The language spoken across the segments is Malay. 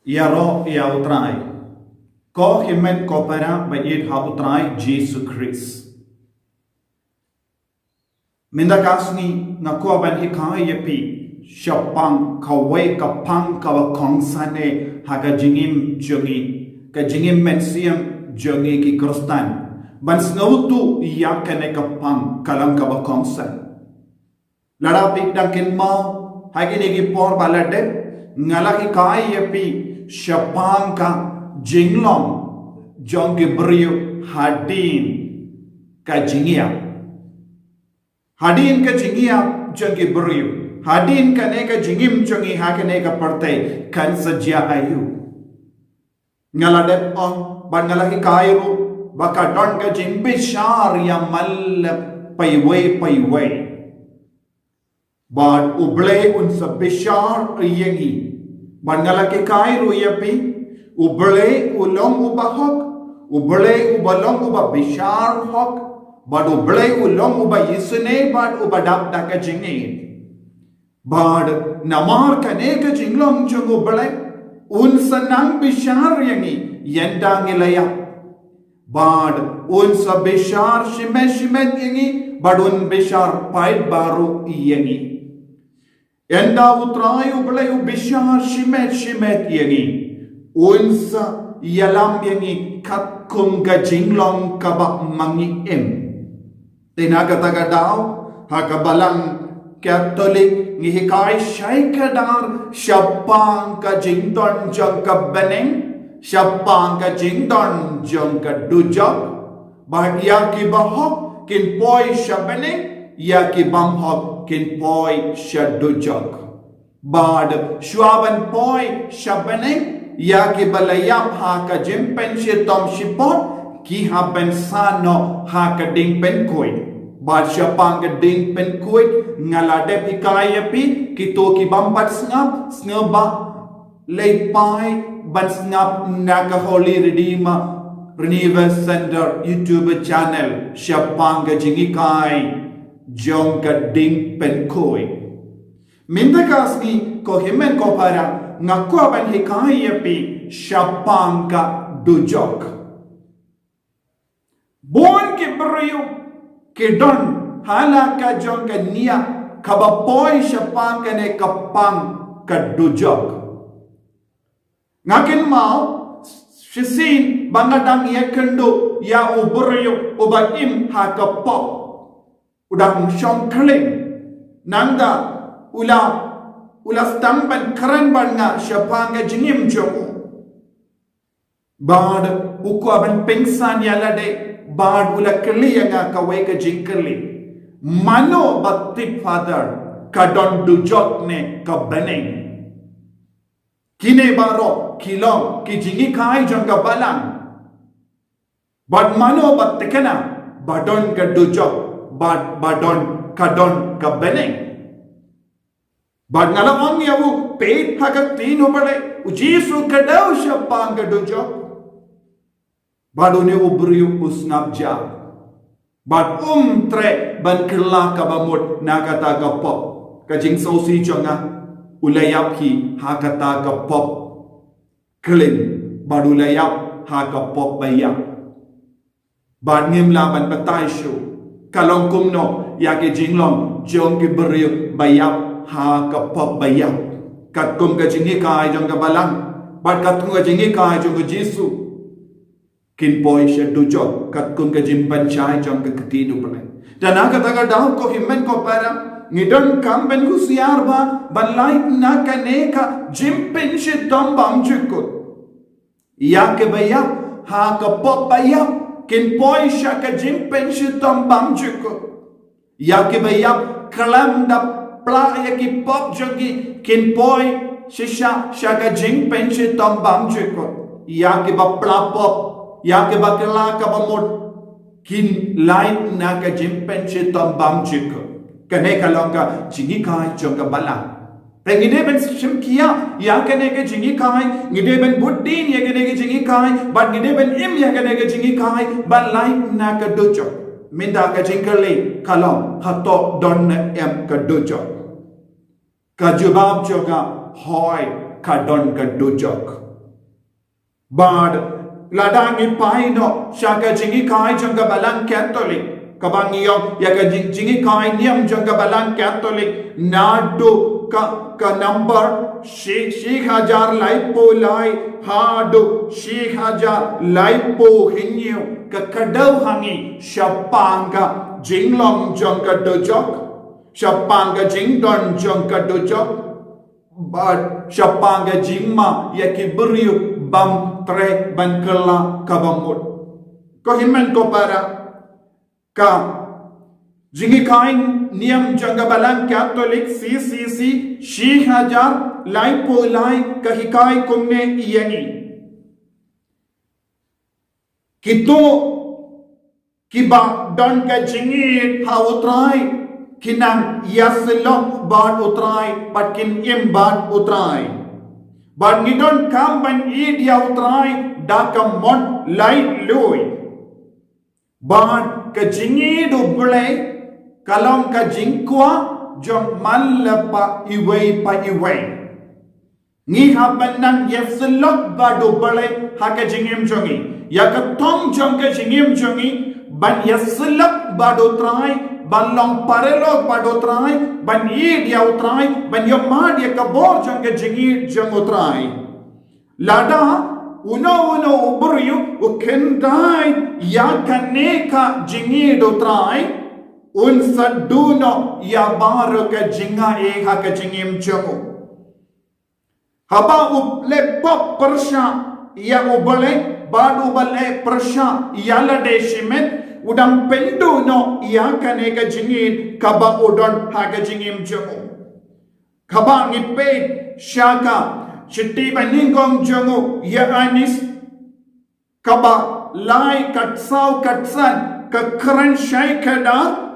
Yaro ya utrai. Ko himen ko para bayid ha utrai Jesus Christ. Minda kasni na ko ban hikai yepi shapang kawai kapang kawa kongsane haga jingim jongi ka jingim mensiam jongi ki krostan ban snautu yakane kapang kalang kawa kongsan lada pik dakin mau hagi negi por balade ngala hikai yepi shapang ka jinglong jongi brio hadin ka jingia hadin ka jingia jongi brio hadin ka neka jingim jongi hakane ka partai kan sajya ayu ngala det on ban ngala hikai ru baka don ka jing bishar ya mal paiwai but uble un sa bishar yengi bangala ke kai ru yapi uble ulong ubahok uble ubalong uba bishar hok but uble ulong uba yisune but ubadap da ka jingi but namar ka ne ka jinglong jung uble un sanang bishar yengi yendang ilaya but un sa bishar shimet yengi but un bishar pait baru yengi Enda utrayu belayu bishar shimet yengi unsa yalam yengi kat kum ga jinglong kaba mangi em tinaga taga daw hakabalang Catholic ngihikai shaikadar shapang ka jingdon jong ka beneng shapang ka jingdon jong ka dujok bahya ki bahok kin poi shabeneng ya ki bamhok kin poi shadujok bad shwaban poi shabeneng ya ki balayam ha ka jimpen shitom shipot ki ha ben sano ha ka ding pen koi bad shapang ka ding pen koi ngalade pikaya pi ki to ki bampat snaba leipai ban snap naka holy redeemer Renewal Center YouTube channel shapang ka jingikai jong ka ding pen koi minda kasni ko himen ko para ngakwa ban hikai yapi shapang ka dujok bon ke brio ke don hala ka jong ka nia kabapoi shapang ka ne kapang ka dujok ngakin mau shisin bangadang yakendo ya ubrio ubaim ha kapok udang syong keling nangda ula stamban keren banga syapanga jingim jomo bad uku aban pengsan yalade bad ula keli yang kawai ka jingkeli mano batik father kadon dujok ne ka beneng kine baro kilong ki jingi kai jong ka balang bad mano batikana badon ka dujok badon kadon ka beneng bad ngalamang yawu peit haga tino bale ujisu kadau shapang ka dujok badone ubriu usnabja bad tre ban kila ka bamut nakata ka pop ka jing sosi jonga ulayap ki hakata ka pop klin badulayap ha ka pop bayap bad ngimla ban batai shu kalong kumno ya ke jinglong jong ke beriu bayap ha ka pop bayap kat kum ka jingi kai jong ka balang bat kat kum ka jingi kai jong ka jisu kin poi she dujok kat kum ka jimpan chai jong ka katidu pare dan aga taga daw ko himmen ko para ngidon kam ben ku siar ba ban like na ka ne ka jimpen she dom bam jukut ya ke bayap ha ka pop bayap kin poi shaka jimpen shitom bam juko ya ke bayap kalam da pla ya ki pop jogi kin poi shisha shaka jimpen shitom bam juko ya ke ba pla pop ya ke ba kala ka ba mod kin light na ka jimpen shitom bam juko kane kalonga jingi kai jonga bala Ngide ben shimkia ya kene ke jingi kai ngide ben buddin ya kene ke jingi kai but ngide ben im ya kene ke jingi kai but like na ka dojo minda ka jingkali kalom hato don em ka dojo ka jubab joga hoy ka don ka dojok bad ladangi paino shaka jingi kai janga balang Catholic kabangiyong yaga jingi kai niam janga balang Catholic nadu ka number Sheikh Hajar laipo lai hadu Sheikh Hajar laipo hinyo ka kadau hangi shapanga jinglong janga dojok shapanga jingdon janga dojok bad shapanga jingma yakiburiu bam tre bankala kabamut ko himen ko para ka jingi kain niam jangabalan Catholic CCC Sheikh Hajar laipo lai kahikai kumne iyani kito kiba don ka jingi hautrai kinang yasilok bad utrai patkin im bad utrai but ni don kam ban eat ya utrai da kam mon light lui but ka jingi do blai kalong ka jingkwa jong malapa iway pa iway ngi haban nang yasilok ba do blai ha ka jingim jongi ya ka tong jong ka jingim jongi ban yasilok ba do trai ban long parelo ba do trai ban eat ya utrai ban yomad ya ka bor jong ka jingi jong utrai lada uno uburiu ukendai ya kaneka jingi do trai un saduno ya baro ka jinga e ha ka jingim jongo haba uple pop persha ya ubale badu bale persha ya lade shimet udam penduno ya kaneka jingi kaba udon ha ka jingim jongo kaba ngipe shaka Chitti baningong jongo ya anis kaba lai katsau katsan kakran shai kada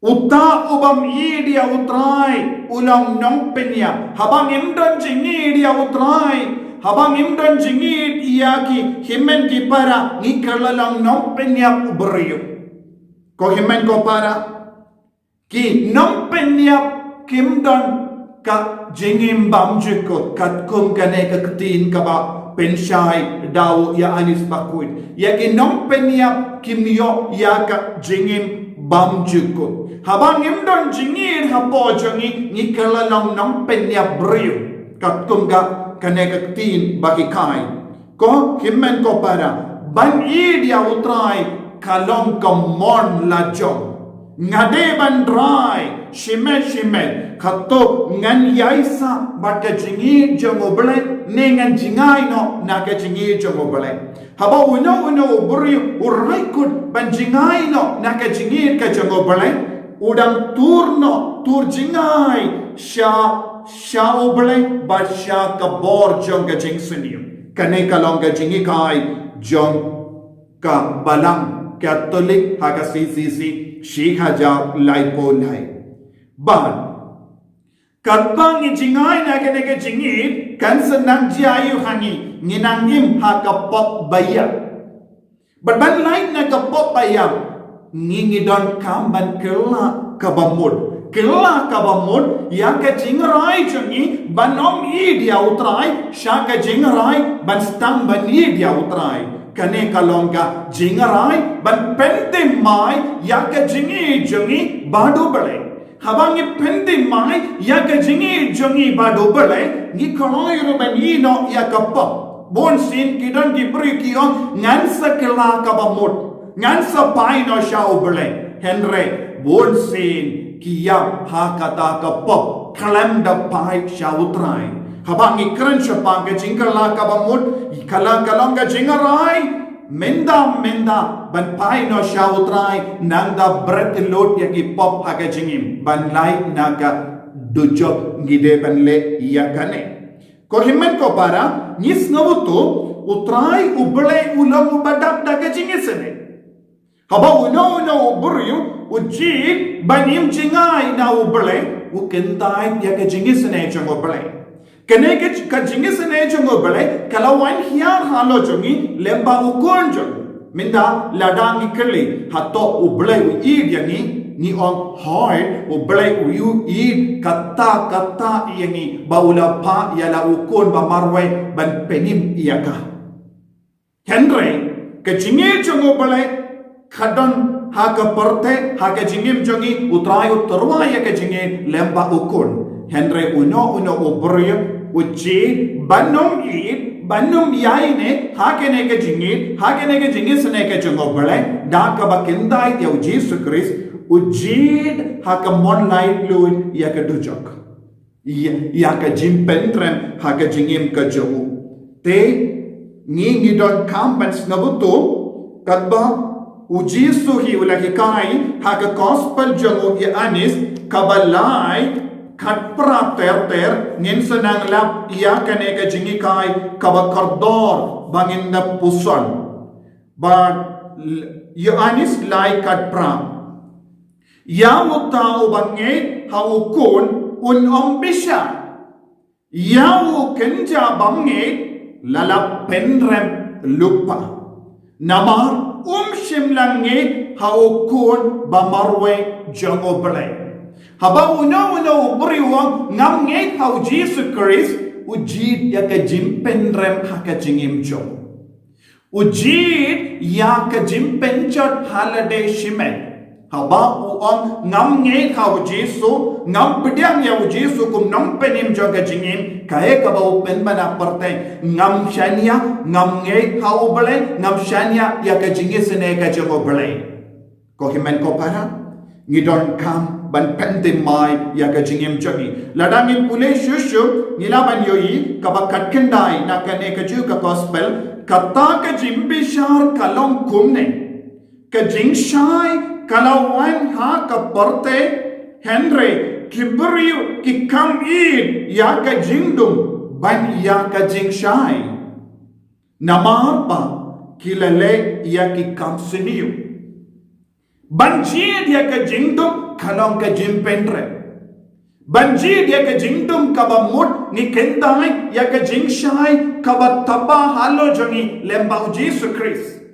uta ubam idia utrai ulang nong penya habang imdon jingi idia utrai habang imdon jingi iyaki himen ki para ngikalalang nong penya uberiu ko himen ko para ki nong penya kimdon ka jingim bamjiko kat kum kane ka katin ka ba penshai daw ya anis bakuit ya ginom penya kimyo ya ka jingim bamjiko habang imdon jingir hapo jongi nikala long nom penya brio kat kum ka kane ka katin bakikai ko himmen ko para ban idia utrai kalong ka mon la jong ngade ban dry shime khato ngan yaisa baka jingi jongobele ne ngan jingai no na ka jingi jongobele haba uno buri urai kut ban jingai no na ka jingi ka jongobele udang turno tur jingai sha obele ba sha ka bor jong ka jing suniu kane ka long ka jingi kai jong ka balang Catholic haga CCC Sheikh Hajar laipo lai ban katbang jingai na ke jingi kan senang jiayu hangi nginangim ha ka pop bayam but ban lain na ka pop bayam ngingi don kam ban kela kabamud ya ka jingrai jangi banom i dia utrai sha ka jingrai ban stang ban i dia utrai kane kalonga jingarai ban pente mai ya ka jingi jangi badu bale habangi pente mai ya ka jingi jangi badu bale ni kaloi ru ban i no ya ka pop bon sin kidan di bri kion ngan sakela ka bamut ngan sa pai no shau bale henre bon sin kiya ha kata ka pop kalam da pai shau trai habang ikran shapang ke jingala ka bamut kalong ka jingarai menda ban pai no shautrai nangda bret lot ya ki pop haga jingim ban lai naga dujo ngide ban le ya kane ko himmen ko para nis nawutu utrai uble ulam ubadak daga jingisene haba uno uburiu ujit banim jingai na uble ukendai ya ka jingisene chang uble kene ka jingisene chang uble kalawan hiar halo jongi lemba ukon jong minda ladang ikeli hato uble u idyani ni ong hoi ublay uyu id kata iyangi baula pa yala ukon ba marway ban penim iyaka Henry kejingi jongo balay kadon haka perte haka jingim jongi utrayo terwaya kejingi lemba ukon Henry uno ubryo uji banum id banum yaine hakene ke jingit sene ke jongo balai da ka bakindai ya Jesus Christ ujid haka mon lai luin ya ka dujok ya ka jimpentrem haka jingim ka jogu te ni don kampans nabuto kadba ujisu hi ulaki kai haka gospel jongo ya anis kabalai Khatpra ter ngin senang lap ia kane ka jingi kai kaba kardor bangin na puson but Yohanes lai khatpra ya mutau bange haukun ambisha ya kenja bange lalap penrem lupa namar shimlange haukun bamarwe jango belai Haba uno beriwang ngam ngai hau Jesus Christ ujid ya ka jimpen rem haka jingim jong ujid ya ka jimpen chot holiday shimen haba uang ngam ngai hau Jesus ngam pediang ya Jesus kum nom penim jong ka jingim kae ka bau pen bana parte ngam shania ngam ngai hau bele ngam shania ya ka jingis ne ka jogo bele ko himen ko para ngidon kam ban pentim mai ya ka jingim jogi ladangin pule shushu nilaban yoi kabakat kendai nakane ka ju ka gospel kata ka jimbishar kalong kumne ka jingshai kalawan ha ka porte Henry kibriu ki kam id ya ka jingdum ban ya ka jingshai namar pa kilale ya ki kam siniu banjid ya ka jingdum Kalong ka jimpentre banjid ya ka jingdum kaba mut ni kendai ya ka jingshai kaba taba halo jongi lembau Jesus Christ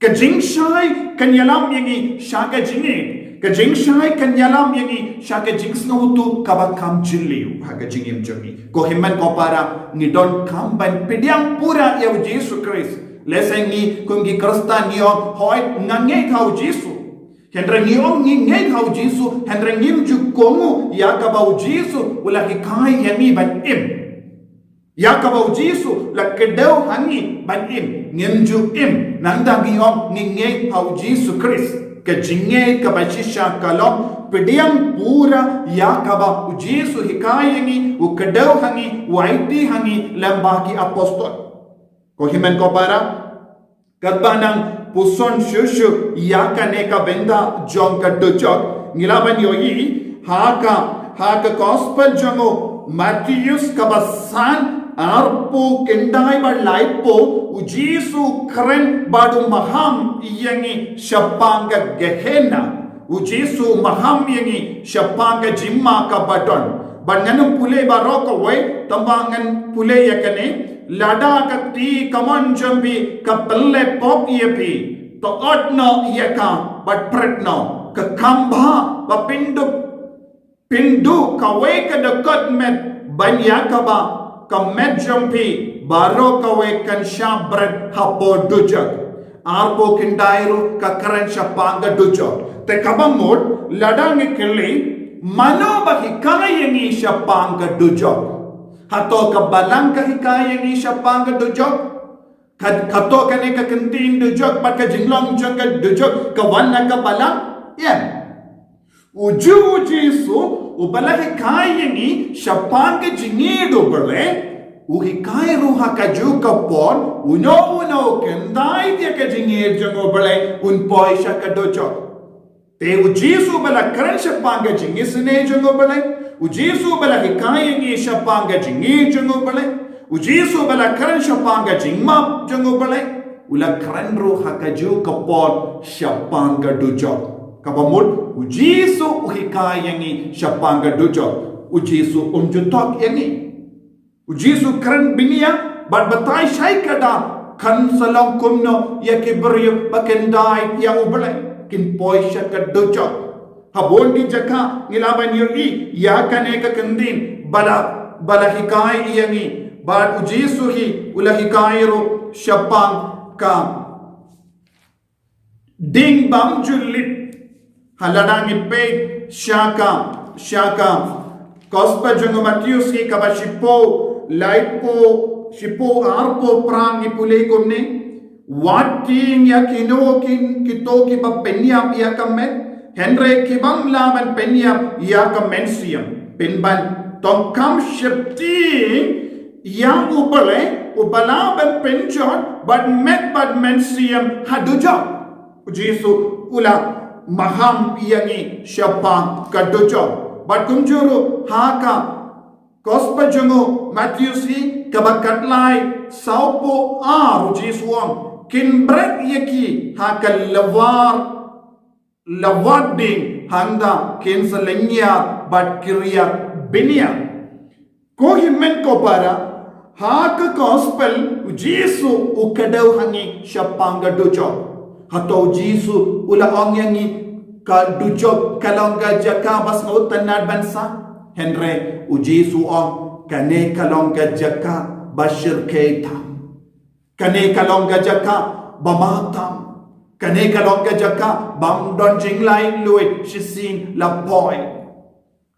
ka jingshai kan yalam yangi shaka jingit ka jingshai kan yalam yangi shaka jingsnautu kaba kam jilliu haka jingim jongi ko himman ko para ni don kam ban pidiang pura ya Jesus Christ leseng ni kungi krista ni hoi ngange kau Jesus Hendra niong ngai hau Jisu hendra ngim ju kongu ya ka bau Jisu ula ki kai yami ban im ya ka bau Jisu la kedau hangi ban im ngim ju im nanda giom ngai hau Jisu Christ ke jinge ka bachisha kalom pediam pura ya ka bau Jisu hikai yangi u kedau hangi waiti hangi lambaki apostol ko himen ko para kadbanang puson shushu yaka neka benda jong ka dujok ngilaban yoi haka gospel jongo Matthews kabasan arpo kendai ba laipo ujisu kren badu maham yangi shapanga gehena ujisu maham yangi shapanga jimma ka badon banganum pule baroko we tambangan pule yakane lada ka ti kaman jambi ka pelle pop yepi to otno yeka but pretno ka kamba ba pindu ka we ka dekat met banya ka ba ka met jambi baro ka we kan shabret hapo dujak arpo kindairu ka karan shapanga dujak te kabamot lada ngikili mano ba hikayengi shapanga dujak Hato ka balang ka hikayang isya pang ka dujok Kato ka ni ka kantin dujok Pat ka jinglong dujok ka dujok Kawan na ka balang Yan Uju Jisu Ubala hikayang isya pang ka jingido bale Uhikay ruha ka ju ka pon Uno kendai dia ka jingid jango bale Unpoy siya ka dujok Te ujisu bala karan siya pang ka jingis na jango bale Ujisu bala hikayang shapanga jingi jango bale Ujisu bala karan shapanga jingma jango bale Ula karan ro hakaju kapon shapanga dujok Kabamut ujisu hikayang shapanga dujok Ujisu umjutok yangi Ujisu karan binia Barbatai shay kada Kan salang kumno ya kibriyo bakendai ya ubale Kinpoy siya ka dujok habon di jaka ngilaban yoi ya kaneka kendin bala hikai iyangi bad ujisu hi ula hikairo syapang ka ding bam julit haladang ipe syaka kospa jungo Matius ki kabashipo laipo shipo arpo prang ipulay kumni wating ya kinokin kitoki ba penyap ya kamet Henry kibang laban penyap ya kamensiam penban tongkam shepting yang ubalaban penjot bad mensiam hadujok Jesu ula maham yangi syapang kadujok bad kumjuru haka Kospa jungo Matius hi kabakatlay saupo Jesuang kinbret yaki haka lawading handa kinsalenya bat kirya binia ko himen ko para haka gospel Jesu ukadaw hangi syapanga dojo hato Jesu ula onyangi ka dojo kalongga jakabas ngautanad bansa Henry Jesu ong kane kalongga jaka bashir keitam kane kalongga jaka bamatam kane kalongga jaka bam don jinglai luit shisin la boy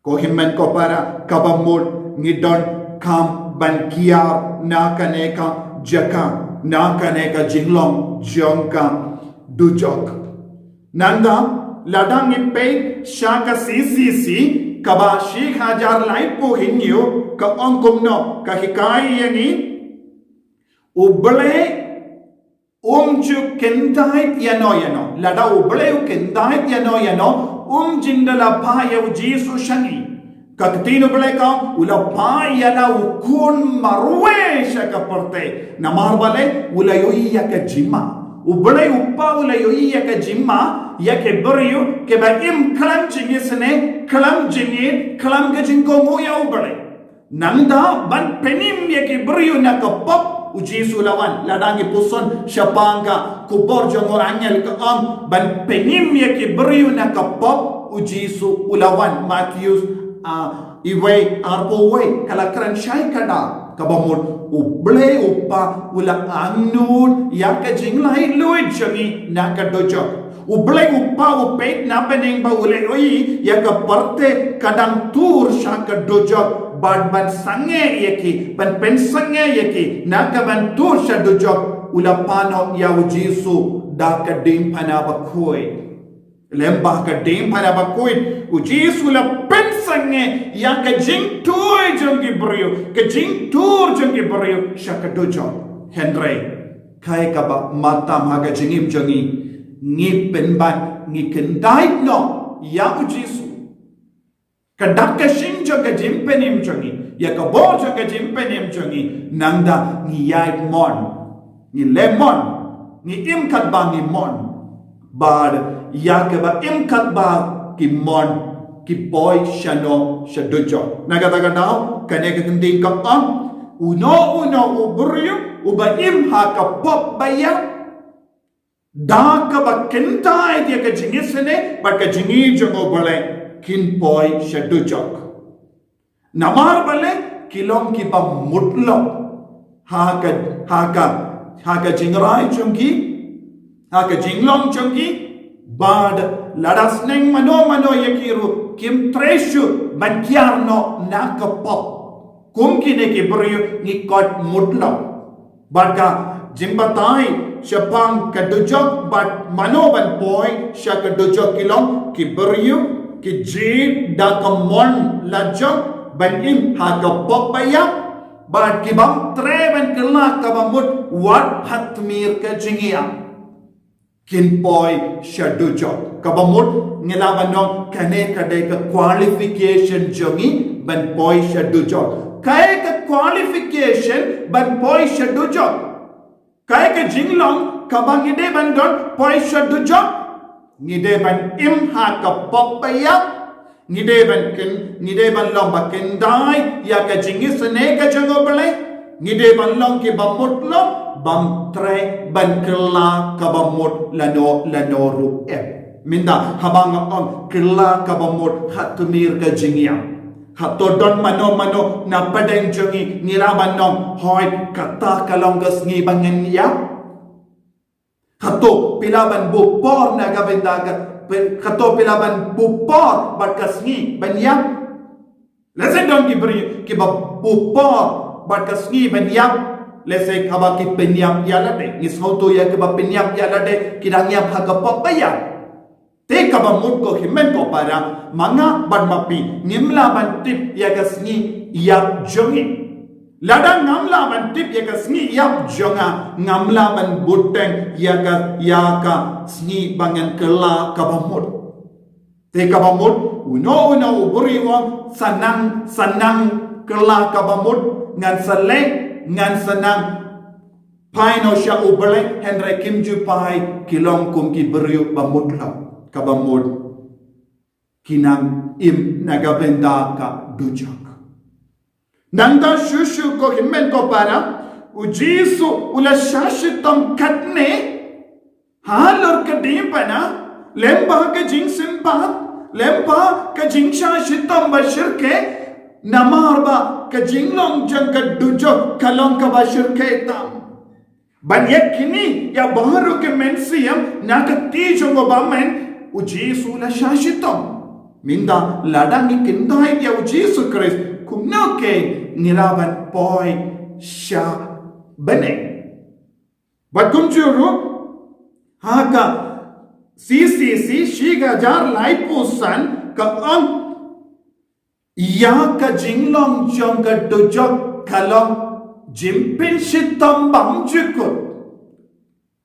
ko himmen ko para kabamul ngidon kam ban kiar na kane ka jaka na kane ka jinglong jongka dujok nanda ladang ipe shaka sisi kaba Sheikh Hajar laipo hinyo ka ongkom no ka hikai yangi uble umju kendait yano lada uble kendait yano jindala paya Jesu shangi kakatino bale ka ula paya la ukun marwe shaka porte namar bale ula yoiya ka jima uble uppa ula yoiya ka jima yake beriu ke ba im kalam jingisne kalam ga jingo moya ubale nanda ban penim yake beriu na ka pop Jesu lawan ladangi puson syapanga kubor jongor anyal ka ban penim yake beriu na ka pop Jesu ulawan Matius iwe arpo we kalakran syai kada kabamur uble uppa ula annud yaka jinglai luit jangi nakadojo uble uppa upet na pening ba ule oi yaka parte kadang tur shaka dojo ban sange yaki ban pen sange yaki naka ban tur sha dojo ula pano ya Jesu da kadim pana bakoi lembah kadim pana bakoi Jesu la pen sange yaka jing tur jangi brio ke jing tur jangi brio shaka dojo Henry kai kaba mata maga jingim jangi ngi penban ngi kendait no ya Jesu kadak ka shinjo ka jimpenim jangi ya ka bojo ka jimpenim jangi nangda ngi yait mon ngi lemon ngi imkat ba ngi mon bar ya ka ba imkat ba ki mon ki boy shano shadojo nagata daw kane ka kending ka uno uburiyo uba im ha ka pop baya da ka ba kentai dia ka jingisene ba ka jingi jongo bale kin boy shadujok namar bale kilong ki ba mutlo ha ka jingrai chongi ha ka jinglong chongi bad ladasneng mano yakiru kim treshu bankiarno nakapop kumkine ki brio ni kot mutlo badka jimbatai syapang kadujok bat manoban boy syakadujok kilong ki brio ki jid da kamon lajok banim hakapop bayak bad kibam treban kelak kabamut wat hatmir ka jingia kin boy shadujok kabamut ngelawan no kane kadai ka qualification jongi ban boy shadujok kai ka qualification ban boy shadujok kai ka jinglong kabang ide ban don boy shadujok ngide ban im ha ka popaya ngide ban long ba kendai ya ka jingi sene ka jongo bale ngide ban long ki bamut lo bam tre ban kela kabamut lano ru minda habang on kila kabamot hatumir ka jingyam hatodon mano na padeng jongi niraban nom hoy kata kalonggas ngi bangen ya hato pilaban bupor na gabendaga hato pilaban bupor batkas ngi banyam lese dong kibri kiba bupor batkas ngi banyam lese kaba ki penyam yalade ngis hoto ya kiba penyam yalade kidanyam hagapapaya te kaba mut ko himen ko para manga banmapi ngimla bantip yagasni yap jongi lada ngamla bantip yagasni yap jonga ngamla ban buteng yaka sni bangan kela kaba mut te kaba mut uno uburi wong sanang kela kaba mut ngan sale ngan sanang paino sya ubele henry kimju pai kilong kum ki beriu bamut la kabamod kinang im nagabenda ka dujak nanda shushu ko himmen ko para ujisu ula shashitam katne halor ka dimpana lemba ka jingsin pat lemba ka jingsha shitam bashirke namarba ka jinglong jang ka dujak kalong ka bashirke tam banyak kini ya baru ke mensiam nak tijo bamen ujisu la shashitam minda ladangi kindai ya ujisu Christ kumnoke niraban poi sha bane bakum juru haka CCC shiga jar laipusan ka ang ya ka jinglong jong ka dojok kalong jimpin shitam bamjukut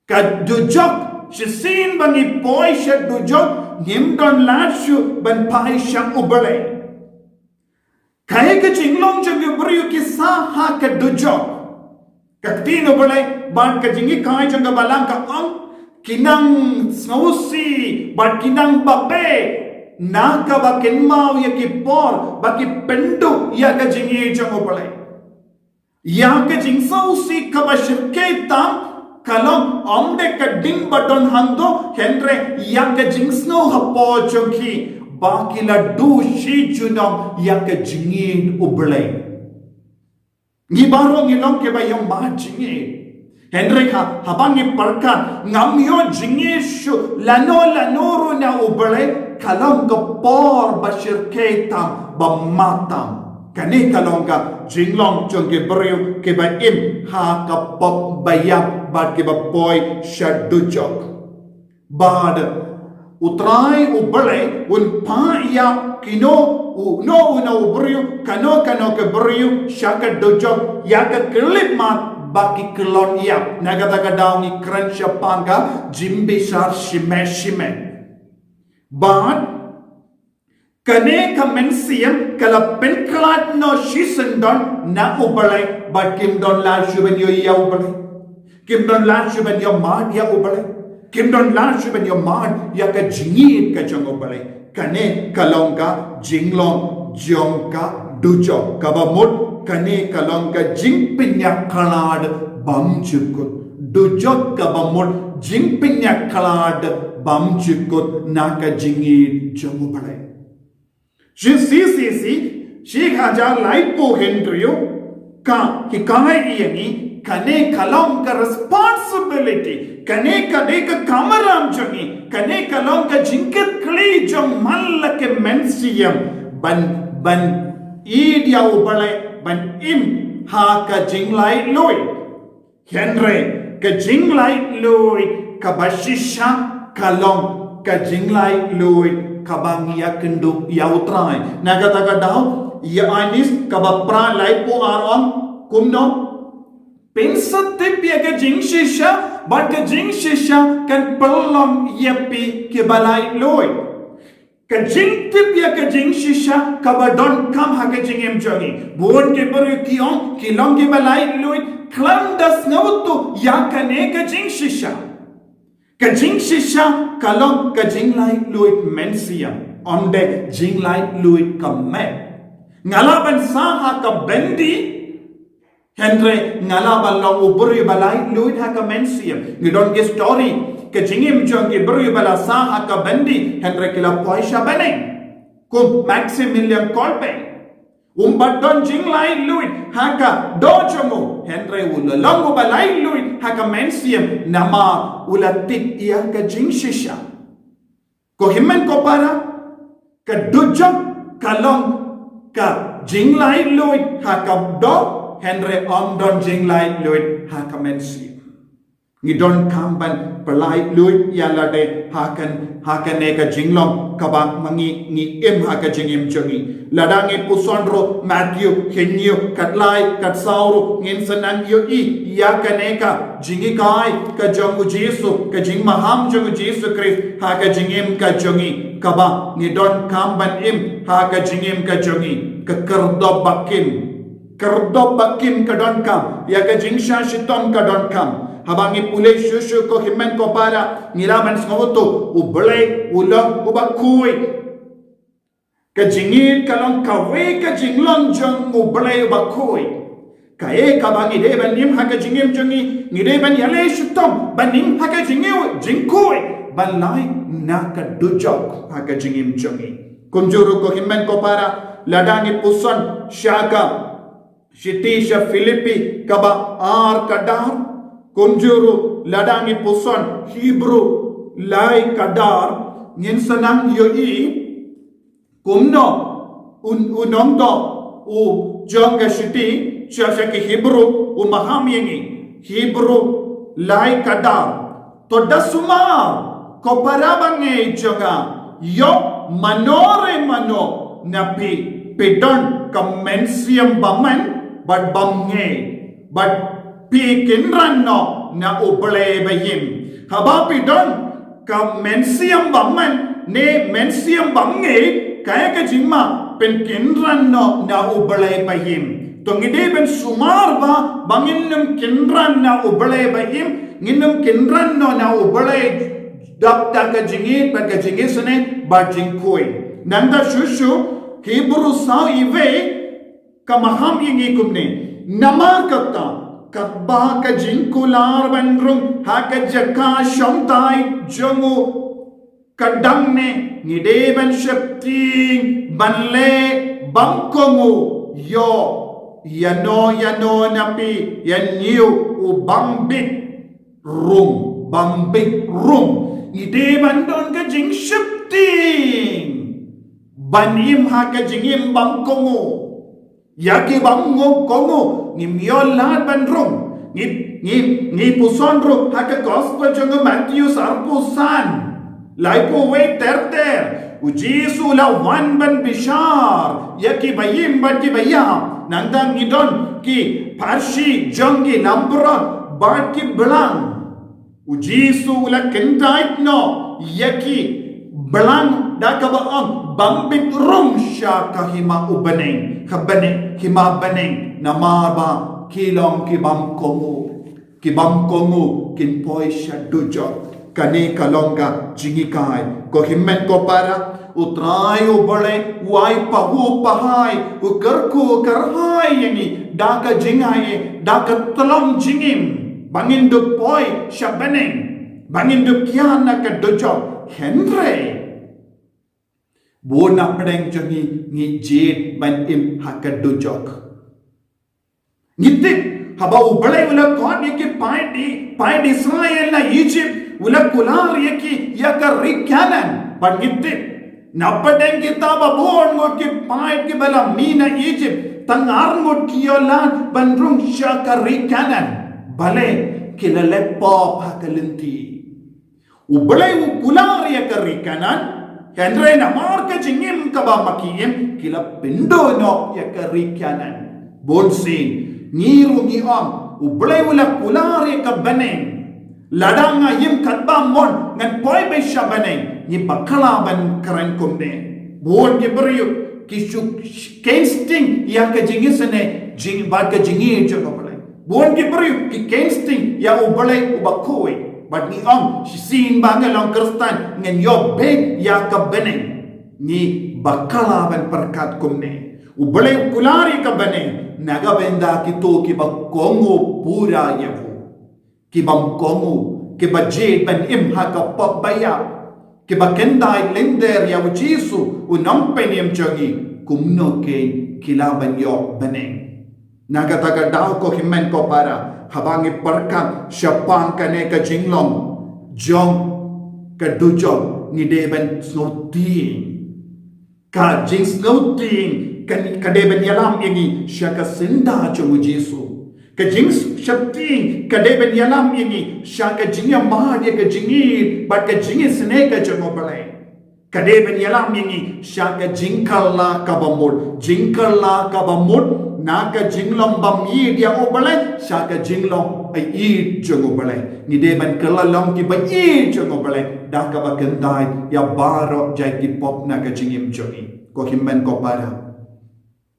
ka dojok Shisin bangi poi shed dujok nimdon lashu ban pai shang ubale. Kaya ka jinglong jang ubariyo ki sa ha ka dujok. Kaktin ubale ban ka jingi kaya jang balang ka ang kinang snausi ban kinang bape na ka ba kinmao ya ki por ba ki pendu ya ka jingi jang ubale. Ya ka jing sausi ka ba shirke tam kalong omde ka ding baton hando henre yak jingsno hapo chonki baki la du shi junong yak jingin uble ni baro ngilong ke ba yung ma jingi henre ka habangi parka ngamyo jingi shu lano ro na uble kalong ka por bashir ke tam bamatam kani kalong ka jinglong chonke brio ke ba im ha ka pop bayap bad ke ba poi shadujok bad utrai ubale un pa ya kino no brio kano ke brio shaka dujok ya ka klip mat baki klon ya nagata daw ni crunch panga jimbi shar shime bad kane ka mensiam kala penklat no shisendon na ubale but kim don la shuben yo ya ubale kim don la shuben yo mad ya ubale kim don la shuben yo mad ya ka jingit ka jong ubale kane kalongka jinglong jongka dujo kabamut kane kalongka jingpinya kalad bamchukut dujo kabamut jingpinya kalad bamchukut naka jingit jong ubale CCC Sheikh Hajar Laipo Hendrio ka hikai yani kane kalong ka responsibility kane ka kamaram jongi kane kalong ka jinket kli jong mal ke mensiam ban idia ubale ban im ha ka jinglai loi henre ka jinglai loi ka bashisha kalong ka jinglai loi kabang ya kenduk ya utrai nagataga daw ya anis kabapra laipo aron kumno pensat tipya ka jing shisha but ka jing shisha kan pelong yapi ke balai loi ka jing tipya ka jing shisha kabadon kam ha ka jing em jongi bon ke bari kiong kilong ke balai loi klam das nautu ya ka ne ka jing shisha Kajing shisha kalong kajing lai luit mensia onde jing lai luit kamet ngalaban saha ka bendi Henry ngalaban long uburi balai luit ha ka mensia ngidon ge story ke jingim jong ki beri bala saha ka bandi Henry kila poisha baneng kum Maximilian Kolbe Umbadon jinglai luit haka dojomo Henry ulalongo balai luit haka mensiam nama ulatik ia ka jingshisha ko himmen ko para ka dujok kalong ka jinglai luit haka do Henry don jinglai luit haka mensiam ngidon kamban pelai luit yalade hakan neka jinglong kabang mangi ni haka jingim jongi ladangi pusondro Matthew henyo katlai katsauro ngin sanan yo yakaneka jingi kai ka jongu Jesu ka jing maham jongu Jesu Christ haka jingim ka jongi kaba ngidon kamban haka jingim ka jongi ka kerdo bakim ka don kam ya ka jingsha shitom ka don kam habangi pulay shushu ko himmen ko para nilaban ngoto ublay ulong ubakui ka jingit kalong kawe ka jinglong jong ublay ubakui kae kabangi de banim haka jingim jongi ngideban yale shutom banim haka jingiu jingkui balai naka dujok haka jingim jongi kunjuru ko himmen ko para ladangi puson shaka shitisha Filipi kaba ar kadar Kunjuru ladangi puson Hebrew lai kadar ngin sanang yoi kumno unomdo u jonga shiti shasha ki Hebrew u maham yengi Hebrew lai kadar to dasuma ko parabange jonga yo manore mano napi pedon commensium baman but bamnge but pikin ranno na uble bayim habapi don ka mensiam bamman ne mensiam bange kaya ka jimma pen kinranno na uble bayim tongide ben sumar ba banginnum kinran na uble bayim nginnum kinranno na uble dapta ka jingi pa ka jingi sene ba jingkoi nanda shushu Hebrew sa ive ka maham ingi kumne namakata Kabba ka jingkular bandrung haka jaka shomtai jongu kadangne ngideban shapting banle bangkongu yo yano napi yanyu ubambit rum ngideban don ka jing shapting banim haka jingim bangkongu yaki bango kongo ni miolat bandrung ni pusondro haka gospel jongo Matthew sarpusan laipo we ter u Jesu la wan ban bishar yaki bayim bati bayam nandang idon ki parshi jongi lambron barki belang u Jesu la kentait no yaki belang dakabaang bambit rum sya kahima ubaneng kabane hima baneng namaba kilong kibam kongu kin poisha dujok kane kalonga jingikai ko himmen ko para utrai ubale wai pahu pahai ukarku karhai yangi daka jingai daka telong jingim bangin du poi shabaneng bangin du kiana ka dujok Henry Bona pedeng jongi ngi jid ban haka dujok Ngitik haba ubalai ula kon yaki pai Israel na Egypt ula kular yaki yaka rikanan ban ngitik napadeng kita babon ngot ki pai ki bala mina Egypt tangar ngot kiyolan bandrung syaka rikanan bale kilalepo haka lenti ubalai kular yaka rikanan Henry na marka jingim kaba makiyim kila pindo no yakarikanan bonsin ngiru ngiam ublay wala kulari ka baneng ladanga yim katba mon ngan poy be shabaneng ni bakalaban karan kumne bon ke beriyu kisuk kensting ya ka jingisane jing bad ka jingi jono balai bon ke beriyu ki kensting ya ublay ubakoi But ni sin bangalang Kristan ngan yo be ya kabeneng ni bakalaban perkat kumne ubalay kulari kabeneng nagabenda kito ki bakongo pura yavu ki bamkongo ke ba jit ban im ha ka pop baya ke ba kendai lender ya Jesu unam penim jangi kumno ke kila ban yo baneng naga taga daw ko himen ko para habangi perkan syapang kane ka jinglong jong ka dujong ni deben snouting ka jing snouting kan ka deben yalam ingi syaka sinda jangu Jesu ka jing shapting ka deben yalam ingi syaka jingya mahdia ka jingi bat ka jingi sneka jangu balai ka deben yalam ingi syaka jingkalla ka bamut naga jinglong bam yi dia obalai syaka jinglong ai i jangu balai ni deban kelalong ki ba i jangu balai dah ka ba kendai ya baro jai ki pop naga jingim joni ko himmen ko para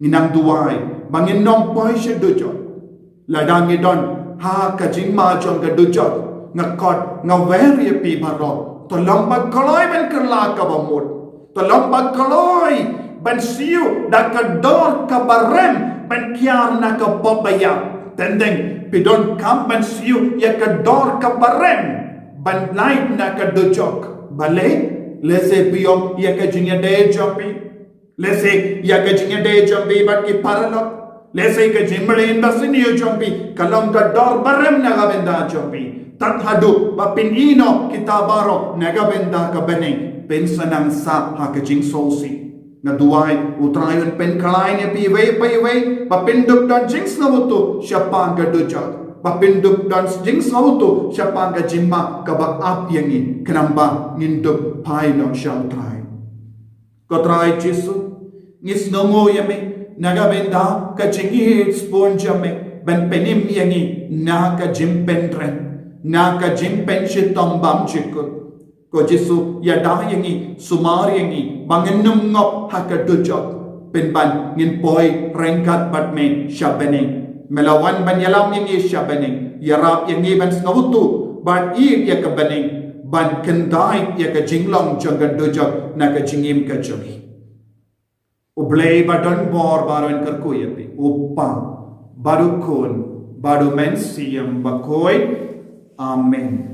ninang duai bangin nong poi shedujo ladangi don ha ka jingma jong ka dujo ngakot ngaweri pi baro to lomba koloi ben kerla ka bamut to lomba koloi ban siu da ka dor ka barem ban kiar na ka popaya tendeng pidon kam ban siu ya ka dor ka barem ban light na ka dojok bale lese piyo ya ka jinya de jopi lese ya ka jinya de jopi bat ki paralok lese ka jimble in basini yo jopi kalong ka dor barem na ka benda jopi tathadu bapin ino kitabaro na ka benda ka beneng pensanang sa ha ka jing sosi na duai utrayon pen kalai ne pi wei bapinduk dan jings na wutu syapang ka dujak bapinduk dan jings na wutu syapang ka jimma ka ba ap yangi kenamba nginduk pai no syamtrai ko trai Jesu ngis nongo yame naga benda ka jingi sponge yame ben penim yangi na ka jimpentren na ka jimpen shitom bam chikut ko Jesu ya dah yangi sumar yangi bangenum ngop hakadujot penban ngin poi rengkat batmen shabening melawan ban yalam yangi shabening yarap yangi ban snawutu ban i ya ka bening ban kendai ya ka jinglong jangadujot na ka jingim ka jogi ublei badon bor baron karkuyapi uppa barukun baru mensiam bakoi amen.